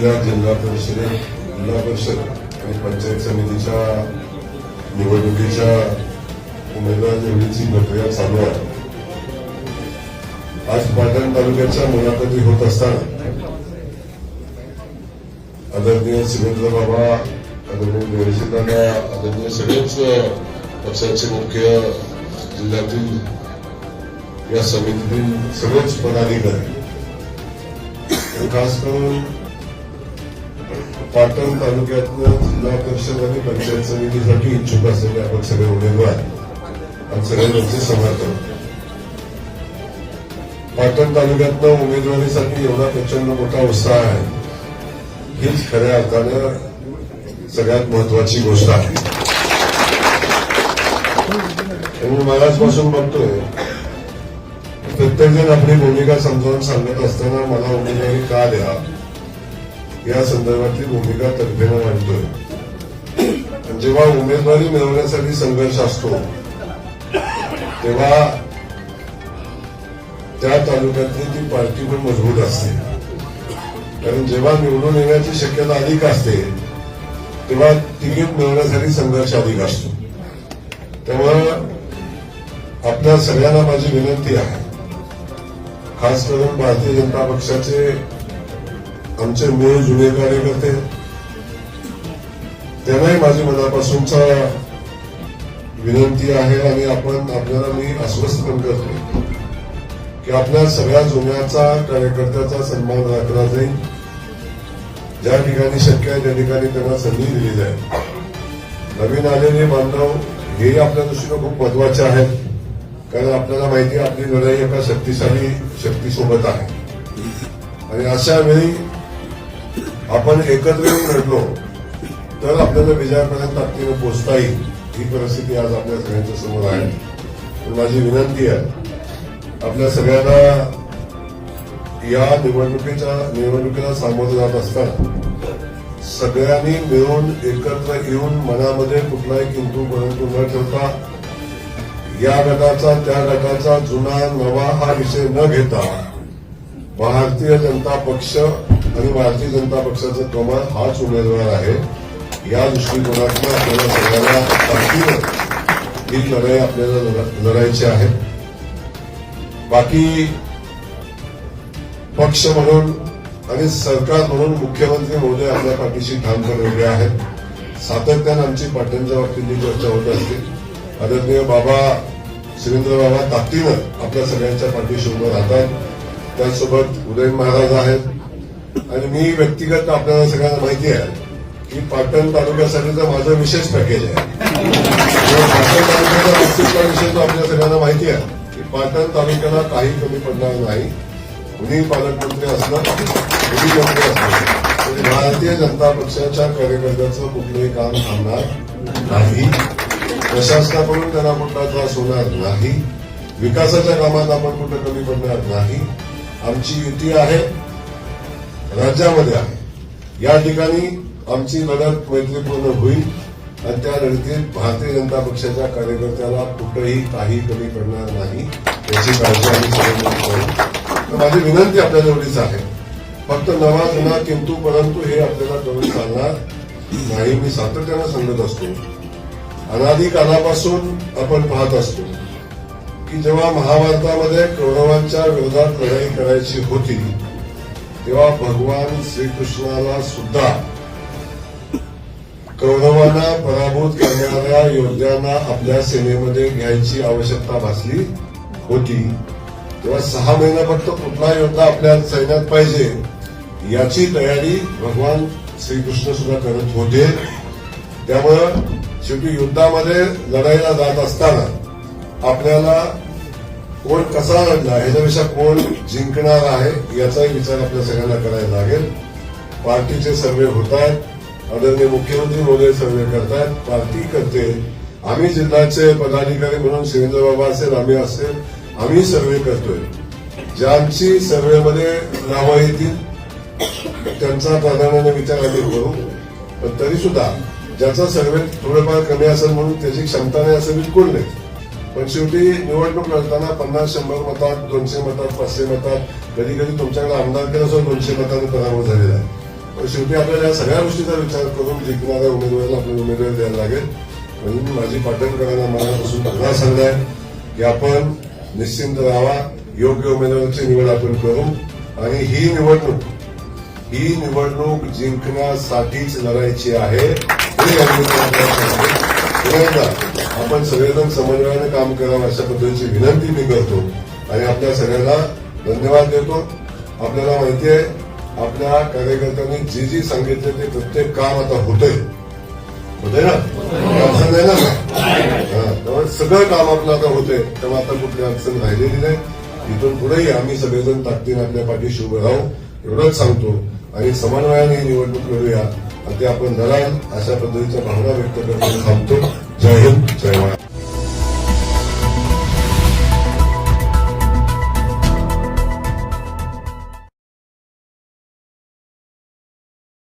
जिल्ह्यात जिल्हा परिषद आणि पंचायत समितीच्या निवडणुकीच्या उमेदवार निवडीची प्रक्रिया चालू आहे. आज पाटण तालुक्याच्या मुलाखती होत असताना आदरणीय शिवेंद्र बाबा, आदरणीय देवेशदादा, आदरणीय सगळेच पक्षाचे मुख्य, जिल्ह्यातील या समितीतील सगळेच पदाधिकारी, खास करून पाटण तालुक्यातलं जिल्हा परिषद आणि पंचायत समितीसाठी इच्छुक असलेले आपण सगळे उमेदवार आणि सगळ्यांचे समर्थक. पाटण तालुक्यातनं उमेदवारीसाठी एवढा प्रचंड मोठा उत्साह आहे, हीच खऱ्या अर्थानं सगळ्यात महत्वाची गोष्ट आहे. मी मलाचपासून बघतोय प्रत्येकजण आपली भूमिका समजावून सांगत असताना मला उमेदवारी का द्या या संदर्भातली भूमिका तर्फेनं मांडतोय. जेव्हा उमेदवारी मिळवण्यासाठी संघर्ष असतो तेव्हा त्या तालुक्यातली ती पार्टी पण मजबूत असते, कारण जेव्हा निवडून येण्याची शक्यता अधिक असते तेव्हा तिकीट मिळवण्यासाठी संघर्ष अधिक असतो. त्यामुळं आपल्या सगळ्यांना माझी विनंती आहे, खास करून भारतीय जनता पक्षाचे आमचे मूळ जुने कार्यकर्ते, त्यांनाही माझी मनापासूनचा विनंती आहे आणि आपल्याला मी आश्वस्त पण करतो की आपल्या सगळ्या जुन्याचा कार्यकर्त्याचा सन्मान राखला जाईल. ज्या ठिकाणी शक्य आहे त्या ठिकाणी त्यांना संधी दिली जाईल. नवीन आलेले बांधव हे आपल्या दृष्टीनं खूप महत्वाचे आहेत, कारण आपल्याला माहिती आहे आपली लढाई एका शक्तिशाली शक्तीसोबत आहे आणि अशा वेळी आपण एकत्र येऊन लढलो तर आपल्याला विजयापर्यंत ताकदीने पोहोचता येईल. ही परिस्थिती आज आपल्या सगळ्यांच्या समोर आहे. माझी विनंती आहे आपल्या सगळ्यांना या निवडणुकीला सामोरं जात असताना सगळ्यांनी मिळून एकत्र येऊन मनामध्ये कुठलाही किंतु परंतु न ठेवता या गटाचा त्या गटाचा जुना नवा हा विषय न घेता भारतीय जनता पक्ष आणि भारतीय जनता पक्षाचं कमळ हाच उमेदवार आहे या दृष्टिकोनातून आपल्याला सगळ्यांना ताकदीनं ही लढाई आपल्याला लढायची आहे. बाकी पक्ष म्हणून आणि सरकार म्हणून मुख्यमंत्री महोदय आपल्या पाठीशी ठामपणे उभे आहेत. सातत्यानं आमची पाटणच्या बाबतीतली चर्चा होत असते. आदरणीय बाबा शिवेंद्र बाबा ताकदीनं आपल्या सगळ्यांच्या पाठीशी उभं राहतात. त्याचसोबत उदयन महाराज आहेत आणि मी व्यक्तिगत आपल्याला सगळ्यांना माहिती आहे की पाटण तालुक्यासाठीचं माझं विशेष पॅकेज आहे. पाटण तालुक्याचा अस्तित्व विषय तो आपल्या सगळ्यांना माहिती आहे की पाटण तालुक्याला काही कमी पडणार नाही. कुणी पालकमंत्री असलं, कुणी मंत्री असलं, भारतीय जनता पक्षाच्या कार्यकर्त्याचं कुठलंही काम थांबणार नाही. प्रशासनाकडून त्यांना कुठला त्रास होणार नाही. विकासाच्या कामात आपण कुठं कमी पडणार नाही. आमची युती आहे, राज्यामध्ये आहे. या ठिकाणी आमची लढत मैत्रीपूर्ण होईल आणि त्या लढतीत भारतीय जनता पक्षाच्या कार्यकर्त्याला कुठंही काही कमी पडणार नाही याची काळजी आम्ही सगळ्यांनी करू. माझी विनंती आपल्याला एवढीच आहे, फक्त नवा जुना किंतु परंतु हे आपल्याला करून चालणार नाही. मी सातत्यानं सांगत असतो, अनादी कालापासून आपण पाहत असतो की जेव्हा महाभारतामध्ये कौरवांच्या विरोधात लढाई करायची होती तेव्हा भगवान श्रीकृष्णाला सुद्धा कौरवांना पराभूत करणाऱ्या योद्ध्यांना आपल्या सेनेमध्ये घ्यायची आवश्यकता भासली होती. तेव्हा 6 महिने फक्त कुठला योद्धा आपल्या सैन्यात पाहिजे याची तयारी भगवान श्रीकृष्ण सुद्धा करत होते. त्यामुळं शेवटी युद्धामध्ये लढाईला जात असताना आपल्याला कोण कसा लढला ह्याच्यापेक्षा कोण जिंकणार आहे याचाही विचार आपल्या सगळ्यांना करायला लागेल. पार्टीचे सर्वे होत आहेत, आदरणीय मुख्यमंत्री महोदय सर्वे करतायत, पार्टी करते. आम्ही जिल्ह्याचे पदाधिकारी म्हणून शिवेंद्र बाबा असेल, आम्ही सर्वे करतोय. ज्यांची सर्वेमध्ये नावं येतील त्यांचा प्राधान्याने विचार आम्ही करू. पण तरी सुद्धा ज्याचा सर्वे थोडंफार कमी असेल म्हणून त्याची क्षमता नाही असं बिलकुल नाही. पण शेवटी निवडणूक लढताना 50-100 मतात, 200 मतात, 500 मतात, कधी कधी तुमच्याकडे आमदार केलं असं 200 मतांनी पराभव झालेला आहे. पण शेवटी आपल्याला या सगळ्या गोष्टीचा विचार करून जिंकणाऱ्या उमेदवाराला आपल्याला उमेदवारी द्यायला लागेल. म्हणून माझी पाटणकरांना मनापासून पुन्हा सांगणार की आपण निश्चिंत राहावा, योग्य उमेदवाराची निवड आपण करू आणि ही निवडणूक जिंकण्यासाठीच लढायची आहे. हे आपण सगळेजण समन्वयाने काम करावं अशा पद्धतीची विनंती मी करतो आणि आपल्या सगळ्यांना धन्यवाद देतो. आपल्याला माहिती आहे आपल्या कार्यकर्त्यांनी जे सांगितले ते प्रत्येक काम आता होतंय ना, अडचण नाही ना. त्यामुळे सगळं काम आपलं आता होतंय, तेव्हा आता कुठली अडचण राहिलेली नाही. इथून पुढेही आम्ही सगळेजण ताकदीने आपल्या पाठीशी उभे राहू एवढंच सांगतो आणि समन्वयाने ही निवडणूक लढूया आणि ते आपण लढाल अशा पद्धतीच्या भावना व्यक्त करताना थांबतो. जय हिंद, जय महाराष्ट्र.